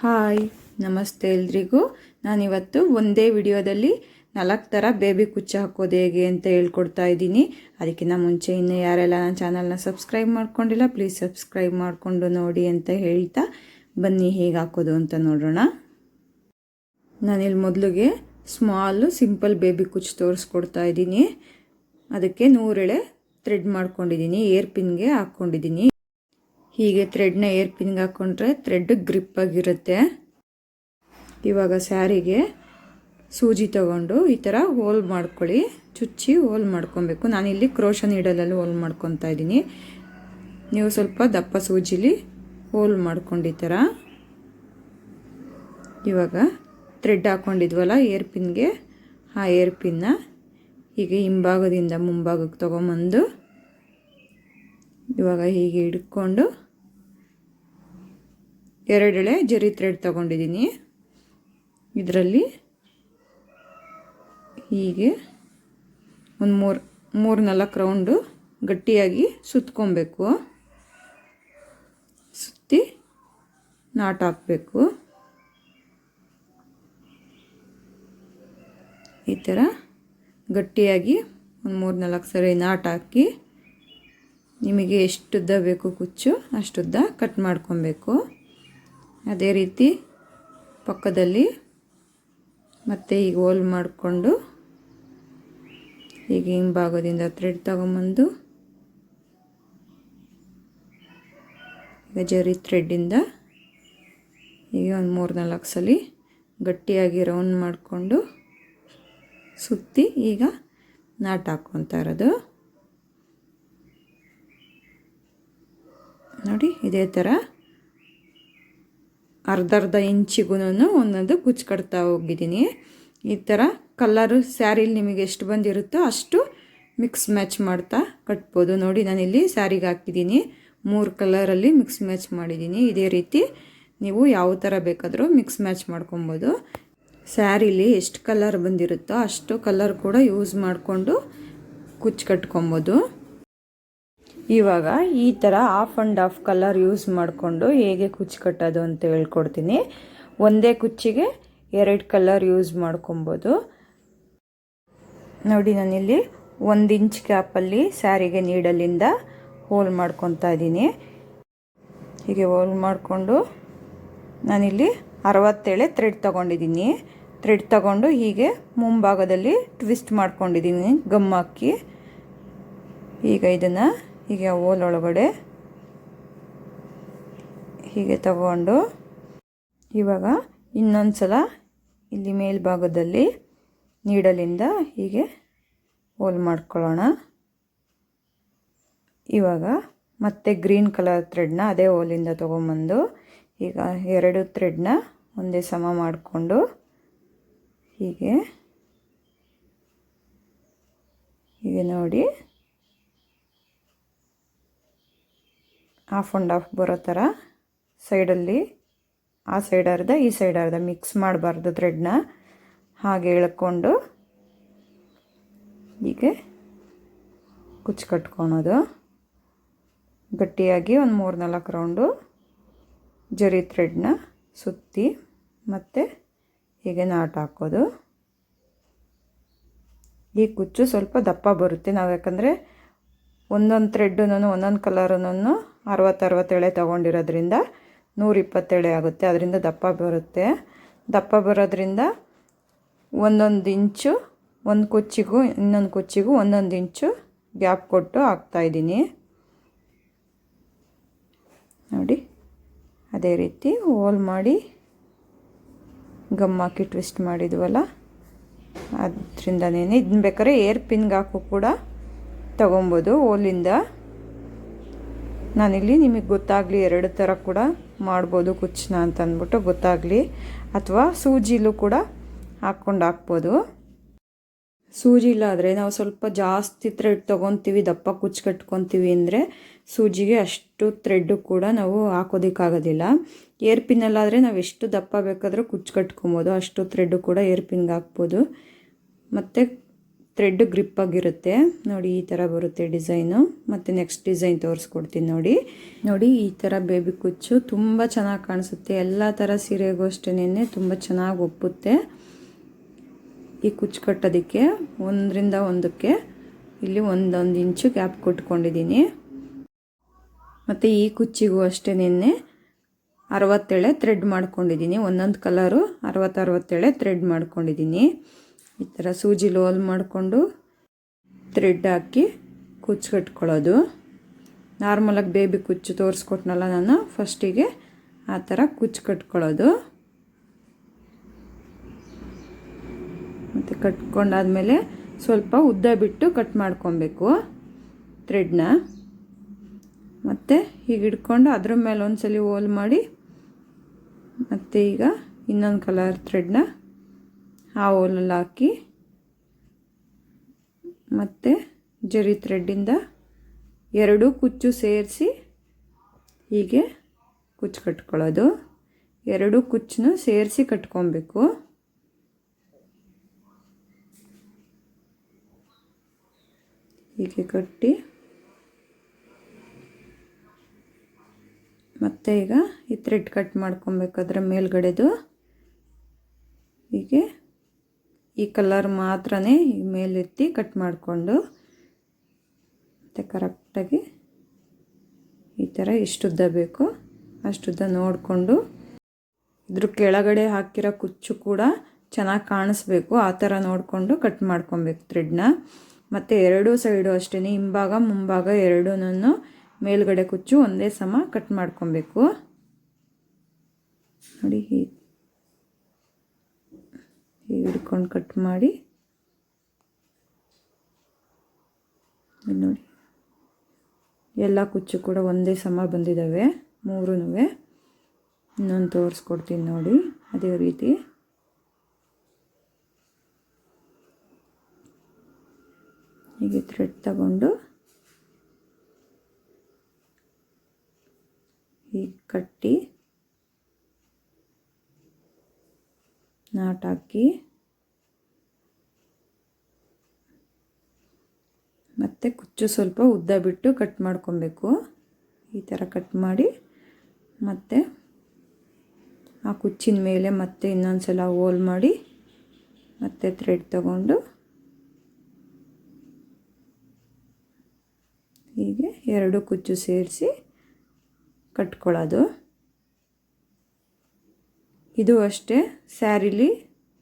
Hi ನಮಸ್ತೆ ಎಲ್ರಿಗೂ. ನಾನಿವತ್ತು ಒಂದೇ ವಿಡಿಯೋದಲ್ಲಿ 4 ಥರ ಬೇಬಿ ಕುಚ್ಚು ಹಾಕೋದು ಹೇಗೆ ಅಂತ ಹೇಳ್ಕೊಡ್ತಾ ಇದ್ದೀನಿ. ಅದಕ್ಕಿಂತ ಮುಂಚೆ ಇನ್ನೂ ಯಾರೆಲ್ಲ ನನ್ನ ಚಾನಲ್ನ ಸಬ್ಸ್ಕ್ರೈಬ್ ಮಾಡ್ಕೊಂಡಿಲ್ಲ ಪ್ಲೀಸ್ ಸಬ್ಸ್ಕ್ರೈಬ್ ಮಾಡಿಕೊಂಡು ನೋಡಿ ಅಂತ ಹೇಳ್ತಾ ಬನ್ನಿ ಹೇಗೆ ಹಾಕೋದು ಅಂತ ನೋಡೋಣ. ನಾನಿಲ್ಲಿ ಮೊದಲಿಗೆ ಸ್ಮಾಲು ಸಿಂಪಲ್ ಬೇಬಿ ಕುಚ್ಚು ತೋರಿಸ್ಕೊಡ್ತಾ ಇದ್ದೀನಿ. ಅದಕ್ಕೆ 100 ಎಳೆ ಥ್ರೆಡ್ ಮಾಡ್ಕೊಂಡಿದ್ದೀನಿ, ಏರ್ ಪಿನ್ಗೆ ಹಾಕ್ಕೊಂಡಿದ್ದೀನಿ. ಹೀಗೆ ಥ್ರೆಡ್ನ ಏರ್ ಪಿನ್ಗೆ ಹಾಕ್ಕೊಂಡ್ರೆ ಥ್ರೆಡ್ ಗ್ರಿಪ್ ಆಗಿರುತ್ತೆ. ಇವಾಗ ಸ್ಯಾರಿಗೆ ಸೂಜಿ ತಗೊಂಡು ಈ ಥರ ಹೋಲ್ ಮಾಡ್ಕೊಳ್ಳಿ, ಚುಚ್ಚಿ ಹೋಲ್ ಮಾಡ್ಕೊಬೇಕು. ನಾನಿಲ್ಲಿ ಕ್ರೋಶ ನೀಡಲಲ್ಲಿ ಹೋಲ್ ಮಾಡ್ಕೊತಾ ಇದ್ದೀನಿ. ನೀವು ಸ್ವಲ್ಪ ದಪ್ಪ ಸೂಜಿಲಿ ಹೋಲ್ ಮಾಡ್ಕೊಂಡು ಈ ಥರ. ಇವಾಗ ಥ್ರೆಡ್ ಹಾಕ್ಕೊಂಡಿದ್ವಲ್ಲ ಏರ್ ಪಿನ್ಗೆ, ಆ ಏರ್ ಪಿನ್ನ ಹೀಗೆ ಹಿಂಭಾಗದಿಂದ ಮುಂಭಾಗಕ್ಕೆ ತೊಗೊಂಬಂದು ಇವಾಗ ಹೀಗೆ ಹಿಡ್ಕೊಂಡು 2 ಎಳೆ ಜರಿ ಥ್ರೆಡ್ ತಗೊಂಡಿದ್ದೀನಿ. ಇದರಲ್ಲಿ ಹೀಗೆ ಒಂದು 3-4 ರೌಂಡು ಗಟ್ಟಿಯಾಗಿ ಸುತ್ಕೊಬೇಕು. ಸುತ್ತಿ ನಾಟ್ ಹಾಕಬೇಕು. ಈ ಥರ ಗಟ್ಟಿಯಾಗಿ ಒಂದು 3-4 ಸರಿ ನಾಟ್ ಹಾಕಿ ನಿಮಗೆ ಎಷ್ಟುದ್ದ ಬೇಕು ಕುಚ್ಚು ಅಷ್ಟುದ್ದ ಕಟ್ ಮಾಡ್ಕೊಬೇಕು. ಅದೇ ರೀತಿ ಪಕ್ಕದಲ್ಲಿ ಮತ್ತೆ ಈಗ ಹೋಲ್ ಮಾಡಿಕೊಂಡು ಹೀಗೆ ಹಿಂಭಾಗದಿಂದ ಥ್ರೆಡ್ ತಗೊಂಬಂದು ಈಗ ಜರಿ ಥ್ರೆಡ್ಡಿಂದ ಹೀಗೆ ಒಂದು 3-4 ಸಲ ಗಟ್ಟಿಯಾಗಿ ರೌಂಡ್ ಮಾಡಿಕೊಂಡು ಸುತ್ತಿ ಈಗ ನಾಟ್ ಹಾಕ್ಕೊತಾ ಇರೋದು ನೋಡಿ. ಇದೇ ಥರ ಅರ್ಧ ಇಂಚಿಗೂ ಒಂದೊಂದು ಕುಚ್ಚು ಕಟ್ತಾ ಹೋಗಿದ್ದೀನಿ. ಈ ಥರ ಕಲರು ಸ್ಯಾರಿಲಿ ನಿಮಗೆ ಎಷ್ಟು ಬಂದಿರುತ್ತೋ ಅಷ್ಟು ಮಿಕ್ಸ್ ಮ್ಯಾಚ್ ಮಾಡ್ತಾ ಕಟ್ಬೋದು. ನೋಡಿ ನಾನಿಲ್ಲಿ ಸ್ಯಾರಿಗೆ ಹಾಕಿದ್ದೀನಿ, 3 ಕಲರಲ್ಲಿ ಮಿಕ್ಸ್ ಮ್ಯಾಚ್ ಮಾಡಿದ್ದೀನಿ. ಇದೇ ರೀತಿ ನೀವು ಯಾವ ಥರ ಬೇಕಾದರೂ ಮಿಕ್ಸ್ ಮ್ಯಾಚ್ ಮಾಡ್ಕೊಬೋದು. ಸ್ಯಾರಿಲಿ ಎಷ್ಟು ಕಲರ್ ಬಂದಿರುತ್ತೋ ಅಷ್ಟು ಕಲರ್ ಕೂಡ ಯೂಸ್ ಮಾಡಿಕೊಂಡು ಕುಚ್ಚು ಕಟ್ಕೊಬೋದು. ಇವಾಗ ಈ ಥರ of and of colour use ಮಾಡಿಕೊಂಡು ಹೇಗೆ ಕುಚ್ಚು ಕಟ್ಟೋದು ಅಂತ ಹೇಳ್ಕೊಡ್ತೀನಿ. ಒಂದೇ ಕುಚ್ಚಿಗೆ 2 ಕಲರ್ ಯೂಸ್ ಮಾಡ್ಕೊಬೋದು. ನೋಡಿ ನಾನಿಲ್ಲಿ 1 ಇಂಚ್ ಕ್ಯಾಪಲ್ಲಿ ಸ್ಯಾರಿಗೆ ನೀಡಲಿಂದ ಹೋಲ್ ಮಾಡ್ಕೊತಾ ಇದ್ದೀನಿ. ಹೀಗೆ ಹೋಲ್ ಮಾಡಿಕೊಂಡು ನಾನಿಲ್ಲಿ 60 ಎಳೆ ಥ್ರೆಡ್ ತೊಗೊಂಡಿದ್ದೀನಿ. ಥ್ರೆಡ್ ತಗೊಂಡು ಹೀಗೆ ಮುಂಭಾಗದಲ್ಲಿ ಟ್ವಿಸ್ಟ್ ಮಾಡ್ಕೊಂಡಿದ್ದೀನಿ ಗಮ್ ಹಾಕಿ. ಈಗ ಇದನ್ನು ಹೀಗೆ ಹೋಲ್ ಒಳಗಡೆ ಹೀಗೆ ತಗೊಂಡು ಇವಾಗ ಇನ್ನೊಂದು ಸಲ ಇಲ್ಲಿ ಮೇಲ್ಭಾಗದಲ್ಲಿ ನೀಡಲಿಂದ ಹೀಗೆ ಹೋಲ್ ಮಾಡ್ಕೊಳ್ಳೋಣ. ಇವಾಗ ಮತ್ತೆ ಗ್ರೀನ್ ಕಲರ್ ಥ್ರೆಡ್ನ ಅದೇ ಹೋಲಿಂದ ತೊಗೊಂಬಂದು ಈಗ 2 ಥ್ರೆಡ್ನ ಒಂದೇ ಸಮ ಮಾಡಿಕೊಂಡು ಹೀಗೆ ನೋಡಿ ಆಫ್ ಆ್ಯಂಡ್ ಆಫ್ ಬರೋ ಥರ ಸೈಡಲ್ಲಿ ಆ ಸೈಡ್ ಅರ್ಧ ಈ ಸೈಡ್ ಅರ್ಧ ಮಿಕ್ಸ್ ಮಾಡಬಾರ್ದು ಥ್ರೆಡ್ನ. ಹಾಗೆ ಎಳ್ಕೊಂಡು ಹೀಗೆ ಕುಚ್ಚು ಕಟ್ಕೊಳೋದು. ಗಟ್ಟಿಯಾಗಿ ಒಂದು 3-4 ರೌಂಡು ಜರಿ ಥ್ರೆಡ್ನ ಸುತ್ತಿ ಮತ್ತೆ ಹೀಗೆ ನಾಟ್ ಹಾಕೋದು. ಈ ಕುಚ್ಚು ಸ್ವಲ್ಪ ದಪ್ಪ ಬರುತ್ತೆ. ನಾವು ಯಾಕಂದರೆ ಒಂದೊಂದು ಥ್ರೆಡ್ಡೂ ಒಂದೊಂದು ಕಲರನ್ನು 60 ಎಳೆ ತೊಗೊಂಡಿರೋದ್ರಿಂದ 120 ಎಳೆ ಆಗುತ್ತೆ. ಅದರಿಂದ ದಪ್ಪ ಬರುತ್ತೆ. ದಪ್ಪ ಬರೋದ್ರಿಂದ 1 ಇಂಚು ಒಂದು ಕುಚ್ಚಿಗೂ ಇನ್ನೊಂದು ಕುಚ್ಚಿಗೂ 1 ಇಂಚು ಗ್ಯಾಪ್ ಕೊಟ್ಟು ಹಾಕ್ತಾಯಿದ್ದೀನಿ ನೋಡಿ. ಅದೇ ರೀತಿ ಹೋಲ್ ಮಾಡಿ ಗಮ್ ಹಾಕಿ ಟ್ವಿಸ್ಟ್ ಮಾಡಿದ್ವಲ್ಲ ಅದರಿಂದನೇ ಇದನ್ನ ಬೇಕಾದ್ರೆ ಏರ್ ಪಿನ್ಗೆ ಹಾಕೋ ಕೂಡ ತಗೊಬೋದು ಹೋಲಿಂದ. ನಾನಿಲ್ಲಿ ನಿಮಗೆ ಗೊತ್ತಾಗಲಿ 2 ಥರ ಕೂಡ ಮಾಡ್ಬೋದು ಕುಚ್ಚನ್ನ ಅಂತ ಅಂದ್ಬಿಟ್ಟು ಗೊತ್ತಾಗಲಿ. ಅಥವಾ ಸೂಜಿಲೂ ಕೂಡ ಹಾಕ್ಬೋದು. ಸೂಜಿಲಾದರೆ ನಾವು ಸ್ವಲ್ಪ ಜಾಸ್ತಿ ಥ್ರೆಡ್ ತೊಗೊತೀವಿ, ದಪ್ಪ ಕುಚ್ಚು ಕಟ್ಕೊತೀವಿ ಅಂದರೆ ಸೂಜಿಗೆ ಅಷ್ಟು ಥ್ರೆಡ್ಡು ಕೂಡ ನಾವು ಹಾಕೋದಕ್ಕಾಗೋದಿಲ್ಲ. ಏರ್ ಪಿನ್ನಲ್ಲಾದರೆ ನಾವು ಎಷ್ಟು ದಪ್ಪ ಬೇಕಾದರೂ ಕುಚ್ಚು ಕಟ್ಕೊಬೋದು, ಅಷ್ಟು ಥ್ರೆಡ್ಡು ಕೂಡ ಏರ್ ಪಿನ್ಗೆ ಹಾಕ್ಬೋದು. ಮತ್ತು ಥ್ರೆಡ್ ಗ್ರಿಪ್ಪಾಗಿರುತ್ತೆ ನೋಡಿ. ಈ ಥರ ಬರುತ್ತೆ ಡಿಸೈನು. ಮತ್ತು ನೆಕ್ಸ್ಟ್ ಡಿಸೈನ್ ತೋರಿಸ್ಕೊಡ್ತೀನಿ ನೋಡಿ. ನೋಡಿ ಈ ಥರ ಬೇಬಿ ಕುಚ್ಚು ತುಂಬ ಚೆನ್ನಾಗಿ ಕಾಣಿಸುತ್ತೆ. ಎಲ್ಲ ಥರ ಸೀರೆಗೂ ಅಷ್ಟೇನೆ ತುಂಬ ಚೆನ್ನಾಗಿ ಒಪ್ಪುತ್ತೆ. ಈ ಕುಚ್ಚು ಕಟ್ಟೋದಕ್ಕೆ ಒಂದರಿಂದ ಒಂದಕ್ಕೆ ಇಲ್ಲಿ ಒಂದೊಂದು ಇಂಚು ಗ್ಯಾಪ್ ಕೊಟ್ಕೊಂಡಿದ್ದೀನಿ. ಮತ್ತು ಈ ಕುಚ್ಚಿಗೂ ಅಷ್ಟೇನೆ 60 ಎಳೆ ಥ್ರೆಡ್ ಮಾಡ್ಕೊಂಡಿದ್ದೀನಿ. ಒಂದೊಂದು ಕಲರು 60 ಎಳೆ ಥ್ರೆಡ್ ಮಾಡ್ಕೊಂಡಿದ್ದೀನಿ. ಈ ಥರ ಸೂಜಿಲಿ ಹೋಲ್ ಮಾಡಿಕೊಂಡು ಥ್ರೆಡ್ ಹಾಕಿ ಕುಚ್ಚು ಕಟ್ಕೊಳ್ಳೋದು. ನಾರ್ಮಲಾಗಿ ಬೇಬಿ ಕುಚ್ಚು ತೋರಿಸ್ಕೊಟ್ನಲ್ಲ ನಾನು ಫಸ್ಟಿಗೆ, ಆ ಥರ ಕುಚ್ಚು ಕಟ್ಕೊಳ್ಳೋದು. ಮತ್ತು ಕಟ್ಕೊಂಡಾದಮೇಲೆ ಸ್ವಲ್ಪ ಉದ್ದ ಬಿಟ್ಟು ಕಟ್ ಮಾಡ್ಕೊಬೇಕು ಥ್ರೆಡ್ನ. ಮತ್ತು ಹೀಗೆ ಇಟ್ಕೊಂಡು ಅದ್ರ ಮೇಲೆ ಒಂದ್ಸಲಿ ಹೋಲ್ ಮಾಡಿ, ಮತ್ತು ಈಗ ಇನ್ನೊಂದು ಕಲರ್ ಥ್ರೆಡ್ನ ಆ ಹೋಲಲ್ಲಿ ಹಾಕಿ, ಮತ್ತು ಜರಿ ಥ್ರೆಡ್ಡಿಂದ 2 ಕುಚ್ಚು ಸೇರಿಸಿ ಹೀಗೆ ಕುಚ್ಚು ಕಟ್ಕೊಳ್ಳೋದು. 2 ಕುಚ್ಚನ್ನು ಸೇರಿಸಿ ಕಟ್ಕೊಬೇಕು. ಹೀಗೆ ಕಟ್ಟಿ, ಮತ್ತು ಈಗ ಈ ಥ್ರೆಡ್ ಕಟ್ ಮಾಡ್ಕೊಬೇಕು ಅದರ ಮೇಲ್ಗಡೆದು. ಹೀಗೆ ಈ ಕಲರ್ ಮಾತ್ರನೇ ಮೇಲೆತ್ತಿ ಕಟ್ ಮಾಡಿಕೊಂಡು, ಮತ್ತು ಕರೆಕ್ಟಾಗಿ ಈ ಥರ ಎಷ್ಟುದ್ದ ಬೇಕು ಅಷ್ಟುದ್ದ ನೋಡಿಕೊಂಡು, ಇದ್ರ ಕೆಳಗಡೆ ಹಾಕಿರೋ ಕುಚ್ಚು ಕೂಡ ಚೆನ್ನಾಗಿ ಕಾಣಿಸ್ಬೇಕು. ಆ ಥರ ನೋಡಿಕೊಂಡು ಕಟ್ ಮಾಡ್ಕೊಬೇಕು ಥ್ರೆಡ್ನ. ಮತ್ತು 2 ಸೈಡು ಅಷ್ಟೇ, ಹಿಂಭಾಗ ಮುಂಭಾಗ ಎರಡೂ ಮೇಲ್ಗಡೆ ಕುಚ್ಚು ಒಂದೇ ಸಮ ಕಟ್ ಮಾಡ್ಕೊಬೇಕು ನೋಡಿ. ಹೀಗೆ ಹಿಡ್ಕೊಂಡು ಕಟ್ ಮಾಡಿ ನೋಡಿ. ಎಲ್ಲ ಕುಚ್ಚು ಕೂಡ ಒಂದೇ ಸಮ ಬಂದಿದ್ದಾವೆ 3. ಇನ್ನೊಂದು ತೋರಿಸ್ಕೊಡ್ತೀನಿ ನೋಡಿ. ಅದೇ ರೀತಿ ಹೀಗೆ ಥ್ರೆಡ್ ತಗೊಂಡು ಹೀಗೆ ಕಟ್ಟಿ ನಾಟ್ ಹಾಕಿ, ಮತ್ತು ಕುಚ್ಚು ಸ್ವಲ್ಪ ಉದ್ದ ಬಿಟ್ಟು ಕಟ್ ಮಾಡ್ಕೊಬೇಕು. ಈ ಥರ ಕಟ್ ಮಾಡಿ, ಮತ್ತು ಆ ಕುಚ್ಚಿನ ಮೇಲೆ ಮತ್ತೆ ಇನ್ನೊಂದು ಸಲ ಹೋಲ್ ಮಾಡಿ, ಮತ್ತು ಥ್ರೆಡ್ ತಗೊಂಡು ಹೀಗೆ 2 ಕುಚ್ಚು ಸೇರಿಸಿ ಕಟ್ಕೊಳ್ಳೋದು. ಇದು ಅಷ್ಟೇ, ಸ್ಯಾರಿಲಿ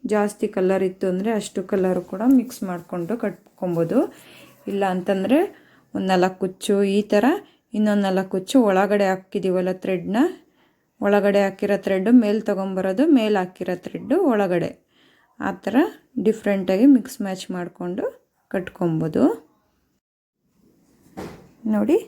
ಜಾಸ್ತಿ ಕಲರ್ ಇತ್ತು ಅಂದರೆ ಅಷ್ಟು ಕಲರು ಕೂಡ ಮಿಕ್ಸ್ ಮಾಡಿಕೊಂಡು ಕಟ್ಕೊಬೋದು. ಇಲ್ಲ ಅಂತಂದರೆ ಒಂದು 4 ಕುಚ್ಚು ಈ ಥರ, ಇನ್ನೊಂದು 4 ಕುಚ್ಚು ಒಳಗಡೆ ಹಾಕಿದ್ದೀವಲ್ಲ ಥ್ರೆಡ್ನ, ಒಳಗಡೆ ಹಾಕಿರೋ ಥ್ರೆಡ್ಡು ಮೇಲೆ ತೊಗೊಂಬರೋದು, ಮೇಲೆ ಹಾಕಿರೋ ಥ್ರೆಡ್ಡು ಒಳಗಡೆ, ಆ ಥರ ಡಿಫ್ರೆಂಟಾಗಿ ಮಿಕ್ಸ್ ಮ್ಯಾಚ್ ಮಾಡಿಕೊಂಡು ಕಟ್ಕೊಬೋದು ನೋಡಿ.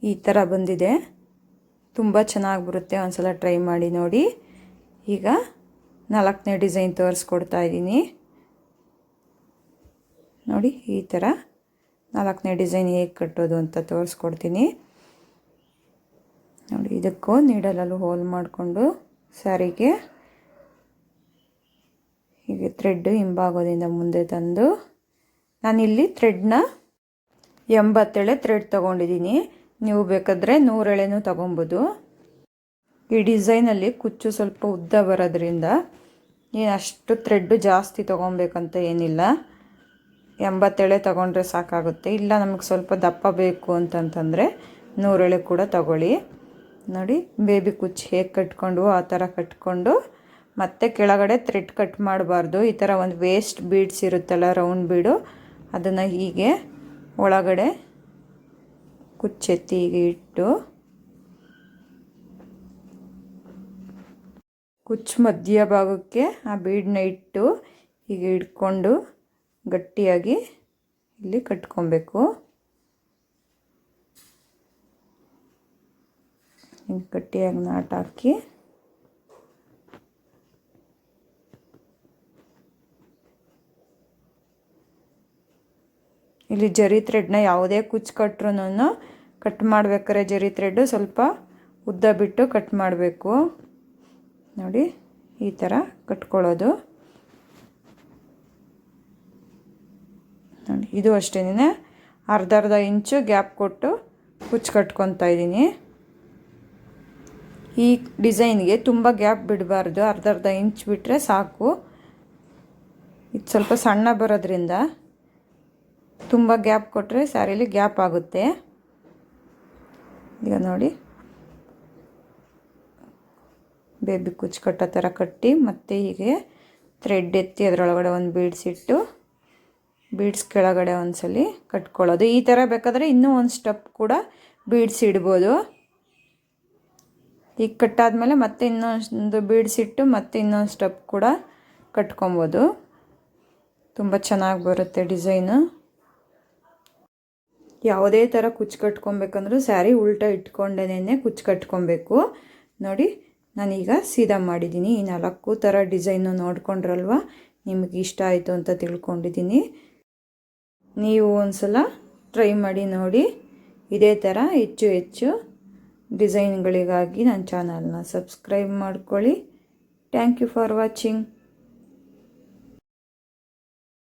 ಈ ಥರ ಬಂದಿದೆ, ತುಂಬ ಚೆನ್ನಾಗಿ ಬರುತ್ತೆ. ಒಂದು ಸಲ ಟ್ರೈ ಮಾಡಿ ನೋಡಿ. ಈಗ 4ನೇ ಡಿಸೈನ್ ತೋರಿಸ್ಕೊಡ್ತಾ ಇದ್ದೀನಿ ನೋಡಿ. ಈ ಥರ 4ನೇ ಡಿಸೈನ್ ಹೇಗೆ ಕಟ್ಟೋದು ಅಂತ ತೋರಿಸ್ಕೊಡ್ತೀನಿ ನೋಡಿ. ಇದಕ್ಕೂ ನೀಡಲಲ್ಲೂ ಹೋಲ್ ಮಾಡಿಕೊಂಡು ಸ್ಯಾರಿಗೆ ಹೀಗೆ ಥ್ರೆಡ್ ಹಿಂಭಾಗದಿಂದ ಮುಂದೆ ತಂದು, ನಾನಿಲ್ಲಿ ಥ್ರೆಡ್ನ 80 ಎಳೆ ಥ್ರೆಡ್ ತೊಗೊಂಡಿದ್ದೀನಿ. ನೀವು ಬೇಕಾದರೆ 100 ಎಳೆನೂ ತೊಗೊಬೋದು. ಈ ಡಿಸೈನಲ್ಲಿ ಕುಚ್ಚು ಸ್ವಲ್ಪ ಉದ್ದ ಬರೋದ್ರಿಂದ ಅಷ್ಟು ಥ್ರೆಡ್ಡು ಜಾಸ್ತಿ ತೊಗೊಬೇಕಂತ ಏನಿಲ್ಲ. 80 ಎಳೆ ತೊಗೊಂಡ್ರೆ ಸಾಕಾಗುತ್ತೆ. ಇಲ್ಲ ನಮಗೆ ಸ್ವಲ್ಪ ದಪ್ಪ ಬೇಕು ಅಂತಂತಂದರೆ 100 ಎಳೆ ಕೂಡ ತೊಗೊಳ್ಳಿ ನೋಡಿ. ಬೇಬಿ ಕುಚ್ಚು ಹೇಗೆ ಕಟ್ಕೊಂಡು ಆ ಥರ ಕಟ್ಕೊಂಡು, ಮತ್ತು ಕೆಳಗಡೆ ಥ್ರೆಡ್ ಕಟ್ ಮಾಡಬಾರ್ದು. ಈ ಥರ ಒಂದು ವೇಸ್ಟ್ ಬೀಡ್ಸ್ ಇರುತ್ತಲ್ಲ, ರೌಂಡ್ ಬೀಡು, ಅದನ್ನು ಹೀಗೆ ಒಳಗಡೆ ಕುಚ್ಚೆತ್ತಿ ಹೀಗೆ ಇಟ್ಟು, ಕುಚ್ಚು ಮಧ್ಯ ಭಾಗಕ್ಕೆ ಆ ಬೀಡನ್ನ ಇಟ್ಟು ಹೀಗೆ ಇಟ್ಕೊಂಡು ಗಟ್ಟಿಯಾಗಿ ಇಲ್ಲಿ ಕಟ್ಕೊಬೇಕು. ಹಿಂಗೆ ಗಟ್ಟಿಯಾಗಿ ನಾಟ್ ಹಾಕಿ, ಇಲ್ಲಿ ಜರಿ ಥ್ರೆಡ್ನ ಯಾವುದೇ ಕುಚ್ಚು ಕಟ್ರೂ ಕಟ್ ಮಾಡ್ಬೇಕಾದ್ರೆ ಜರಿ ಥ್ರೆಡ್ಡು ಸ್ವಲ್ಪ ಉದ್ದ ಬಿಟ್ಟು ಕಟ್ ಮಾಡಬೇಕು ನೋಡಿ. ಈ ಥರ ಕಟ್ಕೊಳ್ಳೋದು. ಇದು ಅಷ್ಟೇ ಅರ್ಧ ಇಂಚು ಗ್ಯಾಪ್ ಕೊಟ್ಟು ಕುಚ್ಚು ಕಟ್ಕೊತಾ ಇದ್ದೀನಿ. ಈ ಡಿಸೈನ್ಗೆ ತುಂಬ ಗ್ಯಾಪ್ ಬಿಡಬಾರ್ದು, ಅರ್ಧ ಇಂಚ್ ಬಿಟ್ಟರೆ ಸಾಕು. ಇದು ಸ್ವಲ್ಪ ಸಣ್ಣ ಬರೋದ್ರಿಂದ ತುಂಬ ಗ್ಯಾಪ್ ಕೊಟ್ಟರೆ ಸ್ಯಾರಿಲಿ ಗ್ಯಾಪ್ ಆಗುತ್ತೆ. ಈಗ ನೋಡಿ ಬೇಬಿ ಕುಚ್ಚು ಕಟ್ಟೋ ಥರ ಕಟ್ಟಿ ಮತ್ತು ಹೀಗೆ ಥ್ರೆಡ್ ಎತ್ತಿ ಅದರೊಳಗಡೆ ಒಂದು ಬೀಡ್ಸ್ ಇಟ್ಟು ಬೀಡ್ಸ್ ಕೆಳಗಡೆ ಒಂದ್ಸಲಿ ಕಟ್ಕೊಳ್ಳೋದು. ಈ ಥರ ಬೇಕಾದರೆ ಇನ್ನೂ ಒಂದು ಸ್ಟೆಪ್ ಕೂಡ ಬೀಡ್ಸ್ ಇಡ್ಬೋದು. ಈಗ ಕಟ್ಟಾದಮೇಲೆ ಮತ್ತೆ ಇನ್ನೊಂದು ಬೀಡ್ಸ್ ಇಟ್ಟು ಮತ್ತೆ ಇನ್ನೊಂದು ಸ್ಟೆಪ್ ಕೂಡ ಕಟ್ಕೊಬೋದು. ತುಂಬ ಚೆನ್ನಾಗಿ ಬರುತ್ತೆ ಡಿಸೈನು. ಯಾವುದೇ ಥರ ಕುಚ್ಚು ಕಟ್ಕೊಬೇಕಂದ್ರೂ ಸ್ಯಾರಿ ಉಲ್ಟಾ ಇಟ್ಕೊಂಡೇನೆ ಕುಚ್ಚು ಕಟ್ಕೊಬೇಕು. ನೋಡಿ ನಾನೀಗ ಸೀದಾ ಮಾಡಿದ್ದೀನಿ. ಈ 4 ಥರ ಡಿಸೈನು ನೋಡ್ಕೊಂಡ್ರಲ್ವ, ನಿಮಗೆ ಇಷ್ಟ ಆಯಿತು ಅಂತ ತಿಳ್ಕೊಂಡಿದ್ದೀನಿ. ನೀವು ಒಂದ್ಸಲ ಟ್ರೈ ಮಾಡಿ ನೋಡಿ. ಇದೇ ಥರ ಹೆಚ್ಚು ಡಿಸೈನ್ಗಳಿಗಾಗಿ ನನ್ನ ಚಾನಲ್ನ ಸಬ್ಸ್ಕ್ರೈಬ್ ಮಾಡ್ಕೊಳ್ಳಿ. Thank you for watching.